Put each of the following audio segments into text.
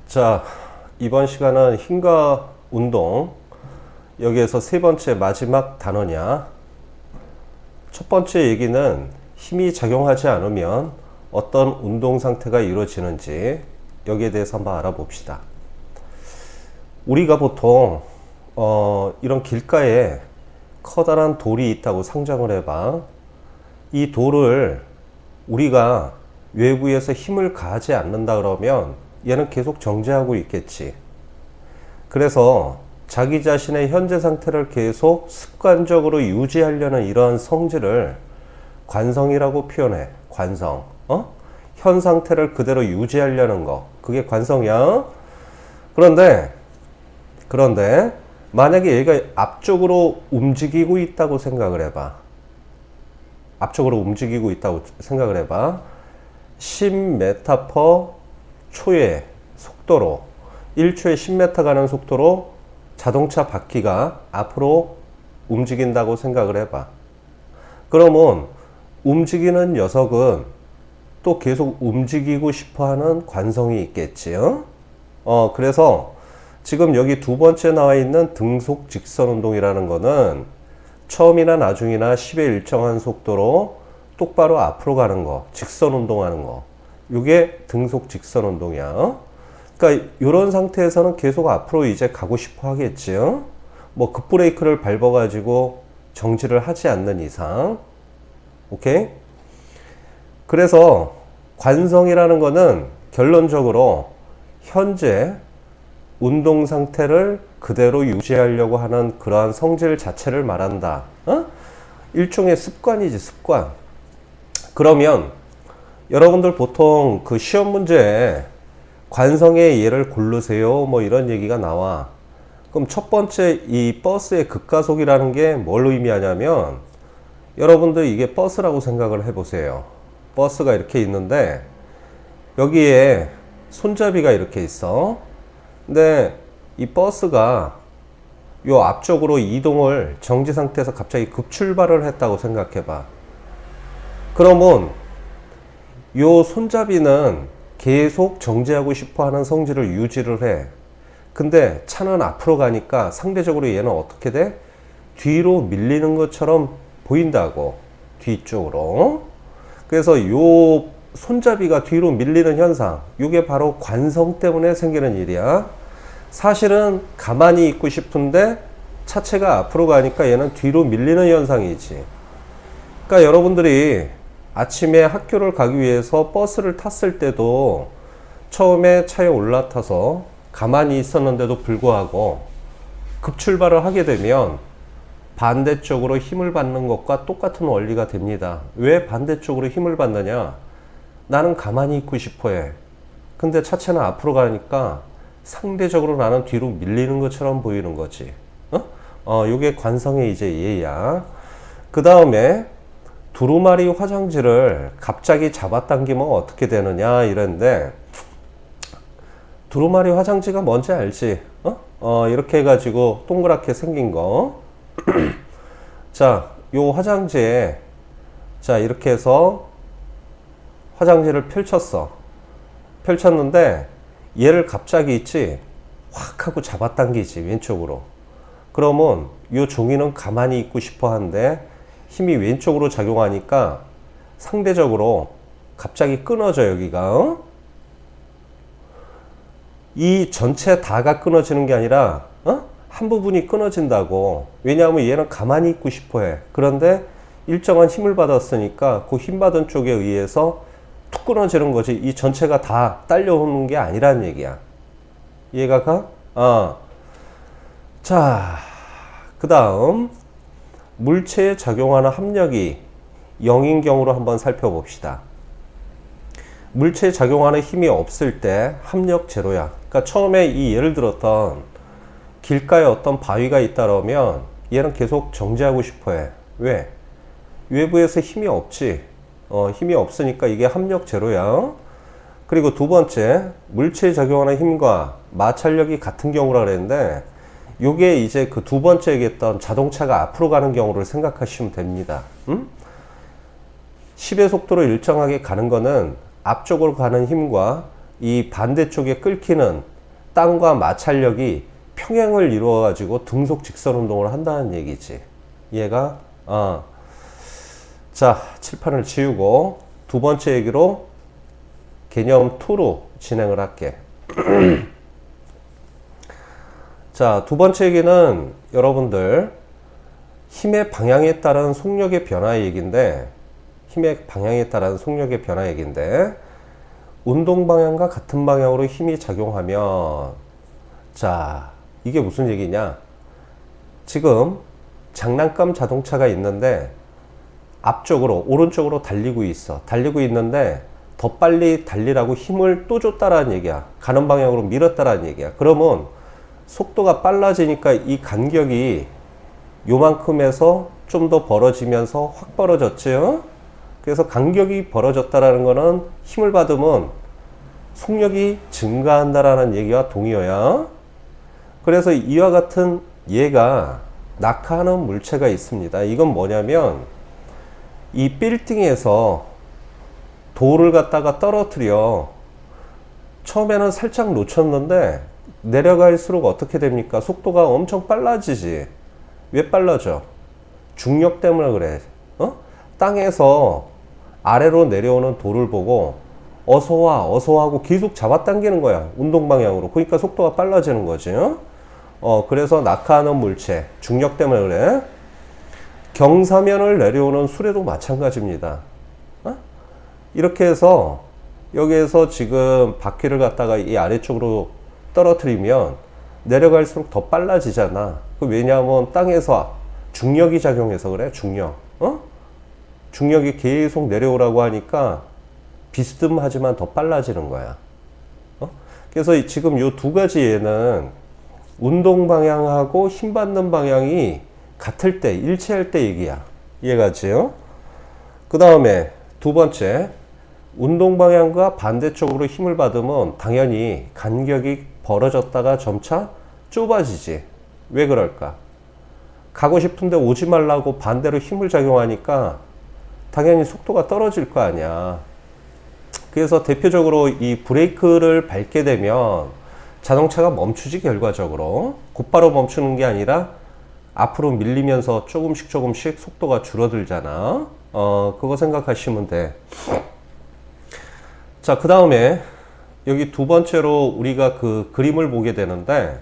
자, 이번 시간은 힘과 운동, 여기에서 세 번째 마지막 단어냐. 첫 번째 얘기는 힘이 작용하지 않으면 어떤 운동 상태가 이루어지는지 여기에 대해서 한번 알아봅시다. 우리가 보통 이런 길가에 커다란 돌이 있다고 상상을 해봐. 이 돌을 우리가 외부에서 힘을 가하지 않는다 그러면 얘는 계속 정지하고 있겠지. 그래서 자기 자신의 현재 상태를 계속 습관적으로 유지하려는 이러한 성질을 관성이라고 표현해. 관성. 현 상태를 그대로 유지하려는 거. 그게 관성이야. 그런데 만약에 얘가 앞쪽으로 움직이고 있다고 생각을 해봐. 앞쪽으로 움직이고 있다고 생각을 해봐. 10m/초의 속도로 1초에 10m 가는 속도로 자동차 바퀴가 앞으로 움직인다고 생각을 해봐. 그러면 움직이는 녀석은 또 계속 움직이고 싶어하는 관성이 있겠지. 그래서 지금 여기 두 번째 나와 있는 등속 직선 운동이라는 거는 처음이나 나중이나 10의 일정한 속도로 똑바로 앞으로 가는 거, 직선 운동하는 거. 이게 등속 직선 운동이야. 그러니까 이런 상태에서는 계속 앞으로 이제 가고 싶어 하겠지. 뭐 급브레이크를 밟아가지고 정지를 하지 않는 이상. 오케이? 그래서 관성이라는 거는 결론적으로 현재 운동 상태를 그대로 유지하려고 하는 그러한 성질 자체를 말한다. 일종의 습관이지, 습관. 그러면 여러분들 보통 그 시험 문제에 관성의 예를 고르세요 뭐 이런 얘기가 나와. 그럼 첫 번째 이 버스의 급가속이라는 게 뭘 의미하냐면 여러분들 이게 버스라고 생각을 해보세요. 버스가 이렇게 있는데 여기에 손잡이가 이렇게 있어. 근데 이 버스가 요 앞쪽으로 이동을 정지 상태에서 갑자기 급출발을 했다고 생각해봐. 그러면 요 손잡이는 계속 정지하고 싶어 하는 성질을 유지를 해. 근데 차는 앞으로 가니까 상대적으로 얘는 어떻게 돼? 뒤로 밀리는 것처럼 보인다고. 뒤쪽으로. 그래서 요 손잡이가 뒤로 밀리는 현상, 이게 바로 관성 때문에 생기는 일이야. 사실은 가만히 있고 싶은데 차체가 앞으로 가니까 얘는 뒤로 밀리는 현상이지. 그러니까 여러분들이 아침에 학교를 가기 위해서 버스를 탔을 때도 처음에 차에 올라타서 가만히 있었는데도 불구하고 급출발을 하게 되면 반대쪽으로 힘을 받는 것과 똑같은 원리가 됩니다. 왜 반대쪽으로 힘을 받느냐? 나는 가만히 있고 싶어 해. 근데 차체는 앞으로 가니까 상대적으로 나는 뒤로 밀리는 것처럼 보이는 거지. 요게 관성의 이제 예야. 그 다음에 두루마리 화장지를 갑자기 잡아당기면 어떻게 되느냐 이랬는데, 두루마리 화장지가 뭔지 알지? 이렇게 해가지고 동그랗게 생긴 거. 자, 요 화장지에, 자, 이렇게 해서 화장지를 펼쳤는데, 얘를 갑자기 있지, 확 하고 잡아당기지, 왼쪽으로. 그러면 요 종이는 가만히 있고 싶어 하는데, 힘이 왼쪽으로 작용하니까 상대적으로 갑자기 끊어져, 여기가. 이 전체 다가 끊어지는 게 아니라, 한 부분이 끊어진다고. 왜냐하면 얘는 가만히 있고 싶어 해. 그런데 일정한 힘을 받았으니까 그 힘 받은 쪽에 의해서 툭 끊어지는 거지. 이 전체가 다 딸려오는 게 아니라는 얘기야. 이해가 가? 자, 그 다음 물체에 작용하는 합력이 0인 경우로 한번 살펴봅시다. 물체에 작용하는 힘이 없을 때 합력 제로야. 그러니까 처음에 이 예를 들었던 길가에 어떤 바위가 있다라면 얘는 계속 정지하고 싶어 해. 왜? 외부에서 힘이 없지. 힘이 없으니까 이게 합력 제로야. 그리고 두 번째, 물체에 작용하는 힘과 마찰력이 같은 경우라 그랬는데, 요게 이제 그 두 번째 얘기했던 자동차가 앞으로 가는 경우를 생각하시면 됩니다. 10의 속도로 일정하게 가는 거는 앞쪽으로 가는 힘과 이 반대쪽에 끓기는 땅과 마찰력이 평행을 이루어 가지고 등속 직선 운동을 한다는 얘기지. 얘가 자, 칠판을 지우고 두 번째 얘기로 개념 2로 진행을 할게. 자, 두 번째 얘기는 여러분들 힘의 방향에 따른 속력의 변화 얘기인데, 힘의 방향에 따른 속력의 변화 얘기인데, 운동 방향과 같은 방향으로 힘이 작용하면, 자, 이게 무슨 얘기냐? 지금 장난감 자동차가 있는데 앞쪽으로, 오른쪽으로 달리고 있어. 달리고 있는데 더 빨리 달리라고 힘을 또 줬다라는 얘기야. 가는 방향으로 밀었다라는 얘기야. 그러면 속도가 빨라지니까 이 간격이 요만큼에서 좀 더 벌어지면서 확 벌어졌죠. 그래서 간격이 벌어졌다라는 거는 힘을 받으면 속력이 증가한다라는 얘기와 동의어야. 그래서 이와 같은 얘가 낙하하는 물체가 있습니다. 이건 뭐냐면 이 빌딩에서 돌을 갖다가 떨어뜨려. 처음에는 살짝 놓쳤는데 내려갈수록 어떻게 됩니까? 속도가 엄청 빨라지지. 왜 빨라져? 중력 때문에 그래. 땅에서 아래로 내려오는 돌을 보고 어서 와, 어서 와 하고 계속 잡아당기는 거야. 운동 방향으로. 그러니까 속도가 빨라지는 거지. 그래서 낙하하는 물체, 중력 때문에 그래. 경사면을 내려오는 수레도 마찬가지입니다. 이렇게 해서 여기에서 지금 바퀴를 갖다가 이 아래쪽으로 떨어뜨리면 내려갈수록 더 빨라지잖아. 왜냐하면 땅에서 중력이 작용해서 그래. 중력. 중력이 계속 내려오라고 하니까 비스듬하지만 더 빨라지는 거야. 그래서 지금 이 두 가지 예는 운동 방향하고 힘 받는 방향이 같을 때, 일치할 때 얘기야. 이해가지요? 그 다음에 두 번째, 운동 방향과 반대쪽으로 힘을 받으면 당연히 간격이 벌어졌다가 점차 좁아지지. 왜 그럴까? 가고 싶은데 오지 말라고 반대로 힘을 작용하니까 당연히 속도가 떨어질 거 아니야. 그래서 대표적으로 이 브레이크를 밟게 되면 자동차가 멈추지. 결과적으로 곧바로 멈추는 게 아니라 앞으로 밀리면서 조금씩 속도가 줄어들잖아. 그거 생각하시면 돼. 자, 그 다음에 여기 두 번째로 우리가 그 그림을 보게 되는데,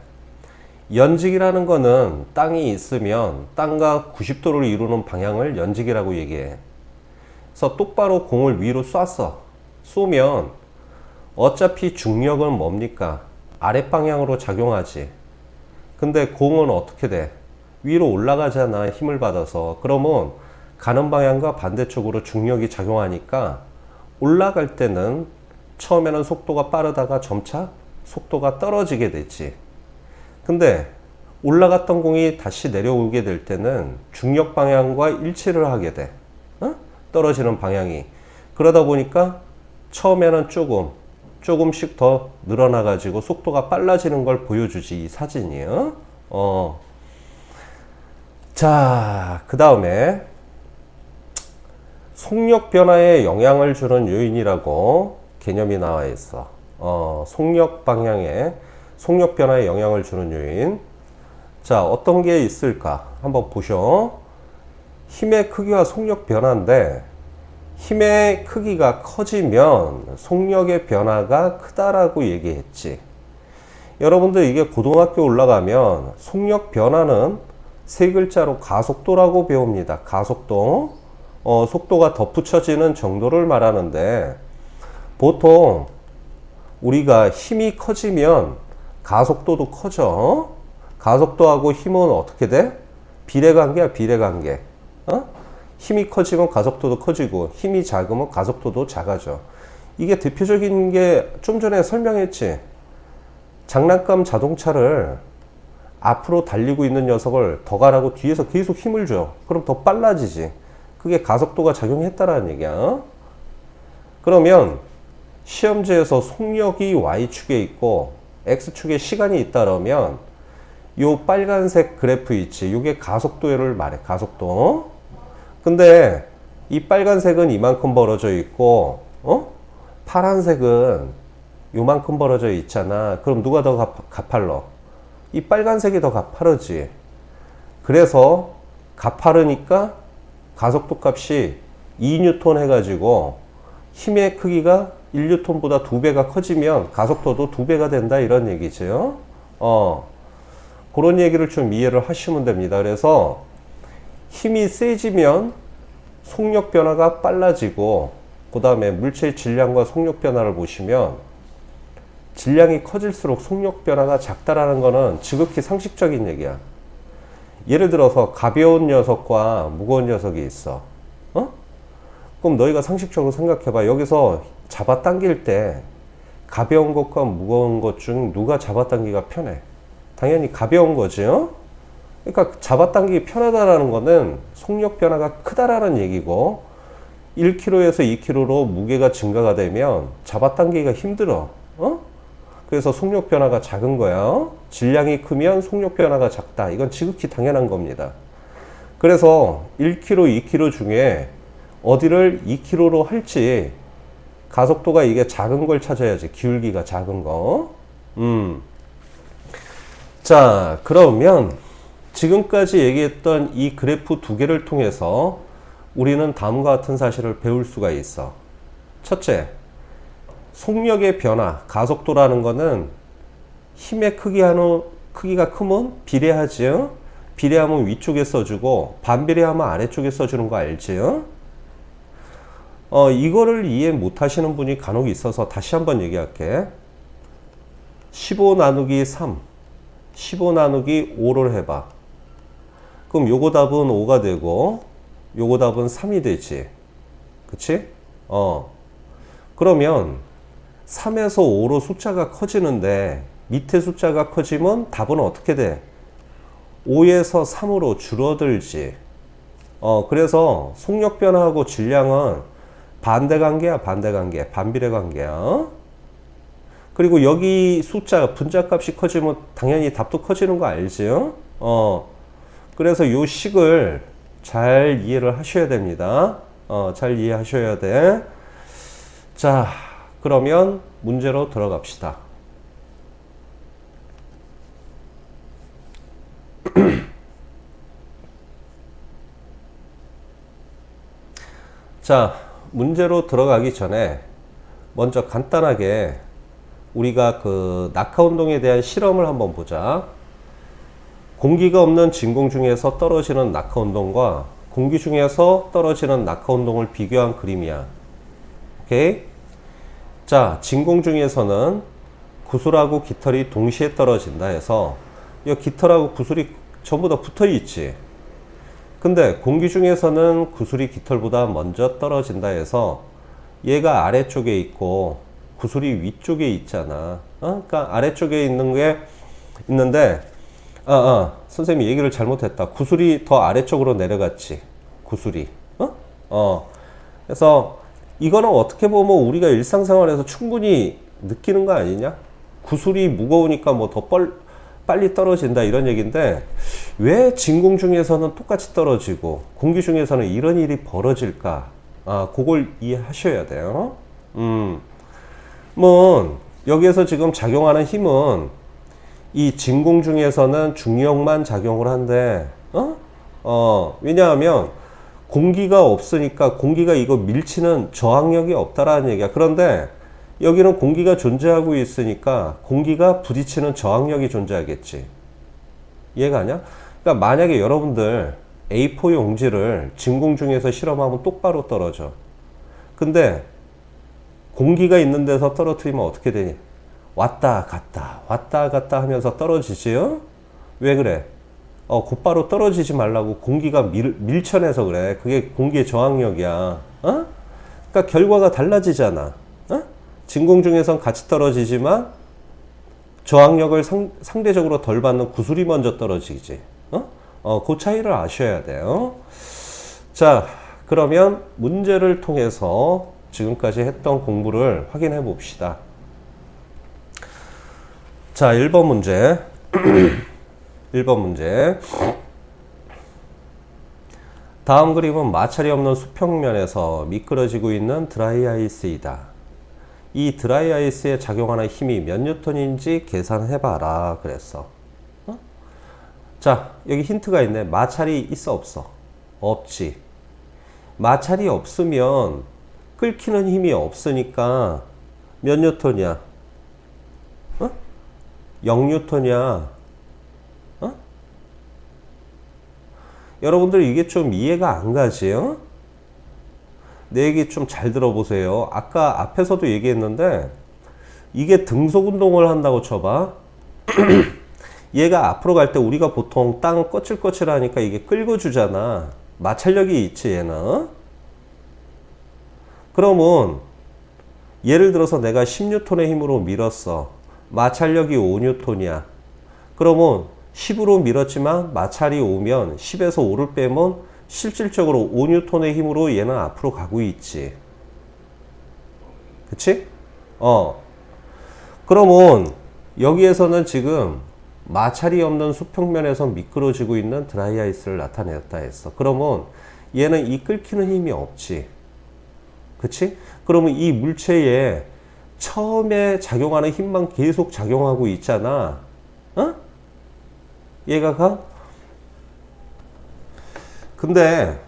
연직이라는 거는 땅이 있으면 땅과 90도를 이루는 방향을 연직이라고 얘기해. 그래서 똑바로 공을 위로 쏘면 어차피 중력은 뭡니까? 아랫방향으로 작용하지. 근데 공은 어떻게 돼? 위로 올라가잖아. 힘을 받아서. 그러면 가는 방향과 반대쪽으로 중력이 작용하니까 올라갈 때는 처음에는 속도가 빠르다가 점차 속도가 떨어지게 되지. 근데 올라갔던 공이 다시 내려오게 될 때는 중력 방향과 일치를 하게 돼. 떨어지는 방향이. 그러다 보니까 처음에는 조금씩 더 늘어나 가지고 속도가 빨라지는 걸 보여주지, 이 사진이요. 자, 그 다음에 속력 변화에 영향을 주는 요인이라고 개념이 나와 있어. 속력 변화에 영향을 주는 요인. 자, 어떤 게 있을까? 한번 보셔. 힘의 크기와 속력 변화인데, 힘의 크기가 커지면 속력의 변화가 크다라고 얘기했지. 여러분들 이게 고등학교 올라가면 속력 변화는 세 글자로 가속도라고 배웁니다. 가속도. 속도가 덧붙여지는 정도를 말하는데, 보통 우리가 힘이 커지면 가속도도 커져. 가속도하고 힘은 어떻게 돼? 비례관계야, 비례관계. 힘이 커지면 가속도도 커지고 힘이 작으면 가속도도 작아져. 이게 대표적인 게 좀 전에 설명했지. 장난감 자동차를 앞으로 달리고 있는 녀석을 더 가라고 뒤에서 계속 힘을 줘. 그럼 더 빨라지지. 그게 가속도가 작용했다라는 얘기야. 그러면 시험지에서 속력이 Y축에 있고 X축에 시간이 있다라면 요 빨간색 그래프 있지. 이게 가속도를 말해. 가속도. 근데 이 빨간색은 이만큼 벌어져 있고, 파란색은 요만큼 벌어져 있잖아. 그럼 누가 더 가팔러? 이 빨간색이 더 가파르지. 그래서 가파르니까 가속도 값이 2뉴턴 해가지고 힘의 크기가 1뉴턴보다 2배가 커지면 가속도도 2배가 된다 이런 얘기죠. 그런 얘기를 좀 이해를 하시면 됩니다. 그래서 힘이 세지면 속력 변화가 빨라지고, 그 다음에 물체의 질량과 속력 변화를 보시면 질량이 커질수록 속력 변화가 작다라는 거는 지극히 상식적인 얘기야. 예를 들어서 가벼운 녀석과 무거운 녀석이 있어. 그럼 너희가 상식적으로 생각해봐. 여기서 잡아당길 때 가벼운 것과 무거운 것 중 누가 잡아당기기가 편해? 당연히 가벼운 거죠. 그러니까 잡아당기기 편하다라는 거는 속력 변화가 크다라는 얘기고, 1kg에서 2kg로 무게가 증가가 되면 잡아당기기가 힘들어. 그래서 속력 변화가 작은 거야. 질량이 크면 속력 변화가 작다. 이건 지극히 당연한 겁니다. 그래서 1kg, 2kg 중에 어디를 2kg로 할지 가속도가 이게 작은 걸 찾아야지. 기울기가 작은 거. 자, 그러면 지금까지 얘기했던 이 그래프 두 개를 통해서 우리는 다음과 같은 사실을 배울 수가 있어. 첫째, 속력의 변화, 가속도라는 거는 힘의 크기가 크면 비례하죠. 비례하면 위쪽에 써주고 반비례하면 아래쪽에 써주는 거 알지요? 이거를 이해 못 하시는 분이 간혹 있어서 다시 한번 얘기할게. 15 나누기 3, 15 나누기 5를 해봐. 그럼 요거 답은 5가 되고 요거 답은 3이 되지. 그치? 그러면 3에서 5로 숫자가 커지는데 밑에 숫자가 커지면 답은 어떻게 돼? 5에서 3으로 줄어들지. 그래서 속력 변화하고 질량은 반대 관계야, 반대 관계. 반비례 관계야. 그리고 여기 숫자, 분자값이 커지면 당연히 답도 커지는 거 알지요? 그래서 요 식을 잘 이해를 하셔야 됩니다. 잘 이해하셔야 돼. 자, 그러면 문제로 들어갑시다. 자, 문제로 들어가기 전에 먼저 간단하게 우리가 그 낙하운동에 대한 실험을 한번 보자. 공기가 없는 진공 중에서 떨어지는 낙하운동과 공기 중에서 떨어지는 낙하운동을 비교한 그림이야. 오케이? 자, 진공 중에서는 구슬하고 깃털이 동시에 떨어진다 해서 이 깃털하고 구슬이 전부 다 붙어 있지. 근데 공기 중에서는 구슬이 깃털보다 먼저 떨어진다 해서 얘가 아래쪽에 있고 구슬이 위쪽에 있잖아. 그러니까 아래쪽에 있는 게 있는데, 선생님이 얘기를 잘못했다. 구슬이 더 아래쪽으로 내려갔지. 구슬이. 그래서 이거는 어떻게 보면 우리가 일상생활에서 충분히 느끼는 거 아니냐? 구슬이 무거우니까 뭐 더 빨리 떨어진다 이런 얘기인데, 왜 진공 중에서는 똑같이 떨어지고 공기 중에서는 이런 일이 벌어질까? 그걸 이해하셔야 돼요. 뭐 여기에서 지금 작용하는 힘은 이 진공 중에서는 중력만 작용을 한대. 왜냐하면 공기가 없으니까 공기가 이거 밀치는 저항력이 없다라는 얘기야. 그런데 여기는 공기가 존재하고 있으니까 공기가 부딪히는 저항력이 존재하겠지. 이해가 가냐? 그러니까 만약에 여러분들 A4 용지를 진공 중에서 실험하면 똑바로 떨어져. 근데 공기가 있는 데서 떨어뜨리면 어떻게 되니? 왔다 갔다 하면서 떨어지지요? 왜 그래? 곧바로 떨어지지 말라고. 공기가 밀쳐내서 그래. 그게 공기의 저항력이야. 그러니까 결과가 달라지잖아. 진공 중에선 같이 떨어지지만 저항력을 상대적으로 덜 받는 구슬이 먼저 떨어지지. 그 차이를 아셔야 돼요. 자, 그러면 문제를 통해서 지금까지 했던 공부를 확인해 봅시다. 자, 1번 문제. 1번 문제. 다음 그림은 마찰이 없는 수평면에서 미끄러지고 있는 드라이 아이스이다. 이 드라이 아이스에 작용하는 힘이 몇 뉴턴인지 계산해봐라 그랬어. 어? 자, 여기 힌트가 있네. 마찰이 있어 없어? 없지. 마찰이 없으면 끓기는 힘이 없으니까 몇 뉴턴이야? 어? 0뉴턴이야. 어? 여러분들 이게 좀 이해가 안 가지? 어? 내 얘기 좀 잘 들어보세요. 아까 앞에서도 얘기했는데 이게 등속 운동을 한다고 쳐봐. 얘가 앞으로 갈 때 우리가 보통 땅 거칠거칠하니까 이게 끌고 주잖아. 마찰력이 있지 얘는. 그러면 예를 들어서 내가 10뉴턴의 힘으로 밀었어. 마찰력이 5뉴턴이야. 그러면 10으로 밀었지만 마찰이 오면 10에서 5를 빼면 실질적으로 5뉴턴의 힘으로 얘는 앞으로 가고 있지. 그치? 그러면 여기에서는 지금 마찰이 없는 수평면에서 미끄러지고 있는 드라이 아이스를 나타냈다 했어. 그러면 얘는 이 끓기는 힘이 없지. 그치? 그러면 이 물체에 처음에 작용하는 힘만 계속 작용하고 있잖아. 어? 얘가 가? 근데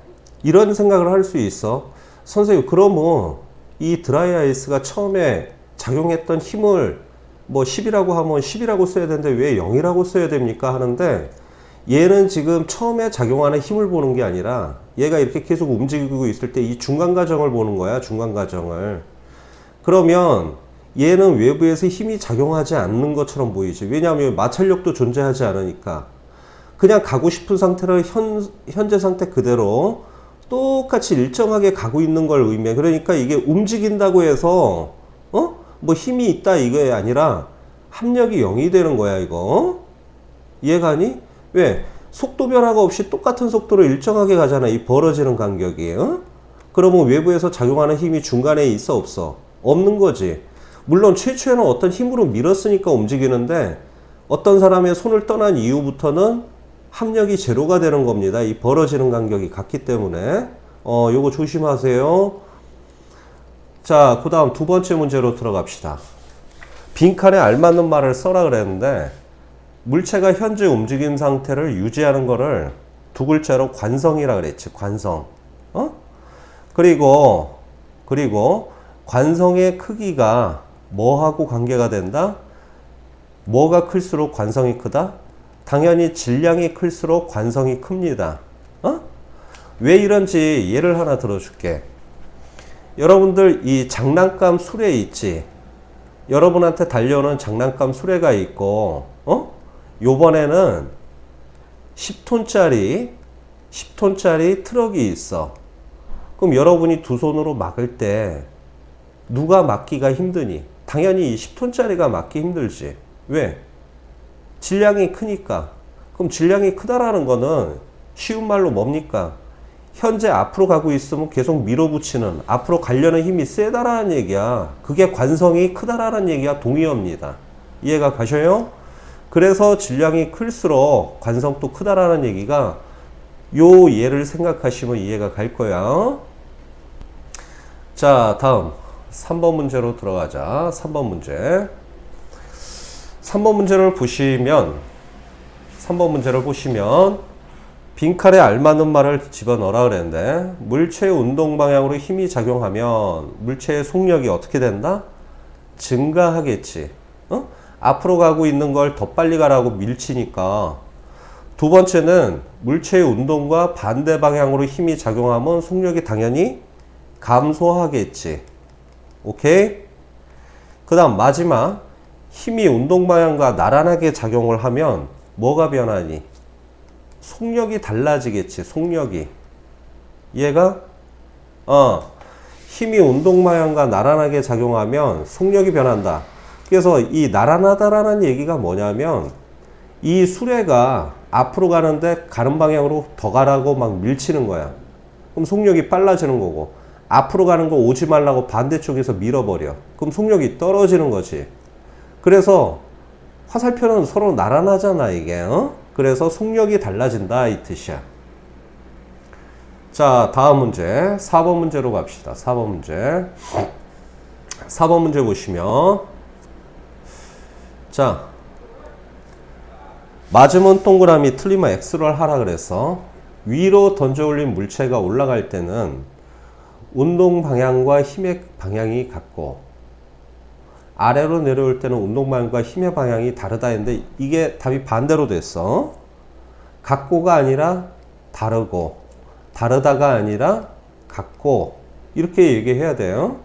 이런 생각을 할 수 있어. 선생님, 그러면 이 드라이 아이스가 처음에 작용했던 힘을 뭐 10이라고 하면 10이라고 써야 되는데 왜 0이라고 써야 됩니까? 하는데 얘는 지금 처음에 작용하는 힘을 보는 게 아니라 얘가 이렇게 계속 움직이고 있을 때 이 중간 과정을 보는 거야. 중간 과정을. 그러면 얘는 외부에서 힘이 작용하지 않는 것처럼 보이지. 왜냐하면 마찰력도 존재하지 않으니까. 그냥 가고 싶은 상태를 현재 상태 그대로 똑같이 일정하게 가고 있는 걸 의미해. 그러니까 이게 움직인다고 해서 뭐 힘이 있다 이게 아니라 합력이 0이 되는 거야 이거. 이해가니? 왜? 속도 변화가 없이 똑같은 속도로 일정하게 가잖아. 이 벌어지는 간격이. 그러면 외부에서 작용하는 힘이 중간에 있어 없어? 없는 거지. 물론 최초에는 어떤 힘으로 밀었으니까 움직이는데 어떤 사람의 손을 떠난 이후부터는 합력이 제로가 되는 겁니다. 이 벌어지는 간격이 같기 때문에 요거 조심하세요. 자, 그 다음 두 번째 문제로 들어갑시다. 빈칸에 알맞는 말을 써라 그랬는데 물체가 현재 움직임 상태를 유지하는 거를 두 글자로 관성이라 그랬지. 관성. 그리고 관성의 크기가 뭐하고 관계가 된다? 뭐가 클수록 관성이 크다? 당연히 질량이 클수록 관성이 큽니다. 왜 이런지 예를 하나 들어줄게. 여러분들 이 장난감 수레 있지? 여러분한테 달려오는 장난감 수레가 있고 요번에는 10톤짜리 트럭이 있어. 그럼 여러분이 두 손으로 막을 때 누가 막기가 힘드니? 당연히 이 10톤짜리가 막기 힘들지. 왜? 질량이 크니까. 그럼 질량이 크다라는 거는 쉬운 말로 뭡니까? 현재 앞으로 가고 있으면 계속 밀어붙이는, 앞으로 가려는 힘이 세다라는 얘기야. 그게 관성이 크다라는 얘기야. 동의어입니다. 이해가 가셔요? 그래서 질량이 클수록 관성도 크다라는 얘기가 요 예를 생각하시면 이해가 갈 거야. 자, 다음 3번 문제로 들어가자. 3번 문제. 3번 문제를 보시면 빈칸에 알맞는 말을 집어넣으라 그랬는데 물체의 운동 방향으로 힘이 작용하면 물체의 속력이 어떻게 된다? 증가하겠지. 앞으로 가고 있는 걸 더 빨리 가라고 밀치니까. 두 번째는 물체의 운동과 반대 방향으로 힘이 작용하면 속력이 당연히 감소하겠지. 오케이? 그 다음 마지막, 힘이 운동 방향과 나란하게 작용을 하면 뭐가 변하니? 속력이 달라지겠지. 속력이. 얘가 힘이 운동 방향과 나란하게 작용하면 속력이 변한다. 그래서 이 나란하다라는 얘기가 뭐냐면 이 수레가 앞으로 가는데 가는 방향으로 더 가라고 막 밀치는 거야. 그럼 속력이 빨라지는 거고, 앞으로 가는 거 오지 말라고 반대쪽에서 밀어버려. 그럼 속력이 떨어지는 거지. 그래서 화살표는 서로 나란하잖아 이게. 그래서 속력이 달라진다 이 뜻이야. 자, 다음 문제 4번 문제로 갑시다. 4번 문제. 4번 문제 보시면, 자, 맞으면 동그라미, 틀리면 X를 하라 그래서 위로 던져 올린 물체가 올라갈 때는 운동 방향과 힘의 방향이 같고, 아래로 내려올 때는 운동 방향과 힘의 방향이 다르다 했는데, 이게 답이 반대로 됐어. 같고가 아니라 다르고, 다르다가 아니라 같고, 이렇게 얘기해야 돼요.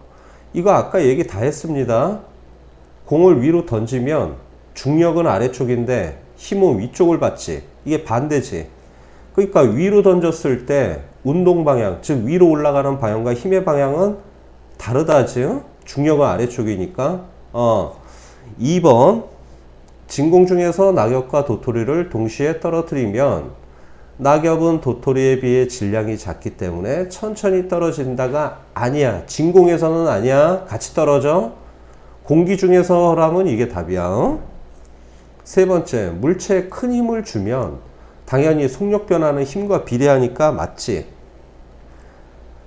이거 아까 얘기 다 했습니다. 공을 위로 던지면 중력은 아래쪽인데 힘은 위쪽을 받지. 이게 반대지. 그러니까 위로 던졌을 때 운동 방향, 즉 위로 올라가는 방향과 힘의 방향은 다르다지. 중력은 아래쪽이니까. 2번, 진공 중에서 낙엽과 도토리를 동시에 떨어뜨리면 낙엽은 도토리에 비해 질량이 작기 때문에 천천히 떨어진다가 아니야. 진공에서는 아니야. 같이 떨어져. 공기 중에서라면 이게 답이야. 세 번째, 물체에 큰 힘을 주면 당연히 속력 변화는 힘과 비례하니까 맞지.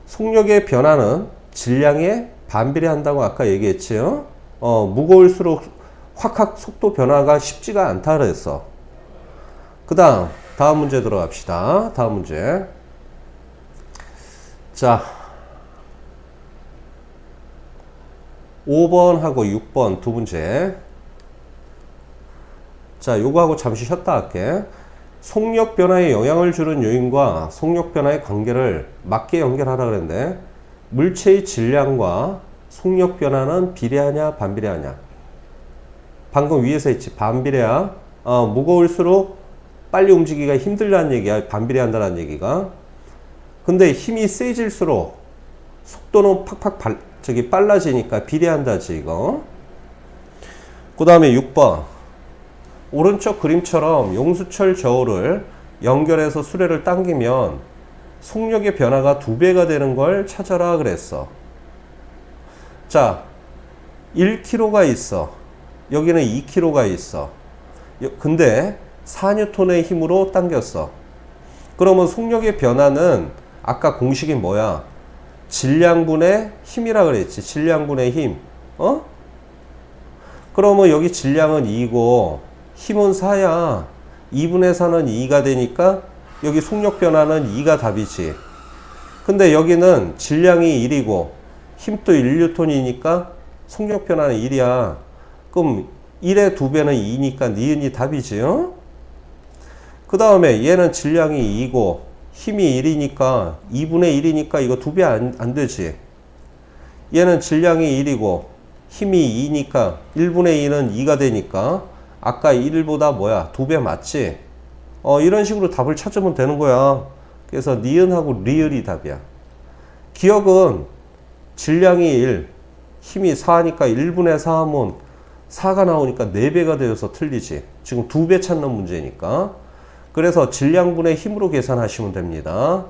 속력의 변화는 질량에 반비례한다고 아까 얘기했지요. 무거울수록 확 속도 변화가 쉽지가 않다 그랬어. 그 다음 문제 들어갑시다. 다음 문제. 자, 5번하고 6번 두 문제. 자, 요거 하고 잠시 쉬었다 할게. 속력 변화에 영향을 주는 요인과 속력 변화의 관계를 맞게 연결하라 그랬는데, 물체의 질량과 속력 변화는 비례하냐 반비례하냐? 방금 위에서 했지. 반비례야. 무거울수록 빨리 움직이기가 힘들다는 얘기야. 반비례한다는 얘기가. 근데 힘이 세질수록 속도는 빨라지니까 비례한다지, 이거. 그 다음에 6번. 오른쪽 그림처럼 용수철 저울을 연결해서 수레를 당기면 속력의 변화가 2배가 되는 걸 찾아라 그랬어. 자, 1kg가 있어. 여기는 2kg가 있어. 근데 4N의 힘으로 당겼어. 그러면 속력의 변화는 아까 공식이 뭐야? 질량분의 힘이라 그랬지. 질량분의 힘. 그러면 여기 질량은 2고 힘은 4야. 2분의 4는 2가 되니까 여기 속력 변화는 2가 답이지. 근데 여기는 질량이 1이고 힘도 1N이니까 속력 변화는 1이야. 그럼 1의 2배는 2니까 니은이 답이지. 그 다음에 얘는 질량이 2고 힘이 1이니까 2분의 1이니까 이거 2배 안 되지. 얘는 질량이 1이고 힘이 2니까 1분의 2는 2가 되니까 아까 1보다 뭐야? 2배 맞지? 이런 식으로 답을 찾으면 되는 거야. 그래서 니은하고 리을이 답이야. 기억은 질량이 1, 힘이 4니까 1분의 4 하면 4가 나오니까 4배가 되어서 틀리지. 지금 2배 찾는 문제니까. 그래서 질량분의 힘으로 계산하시면 됩니다.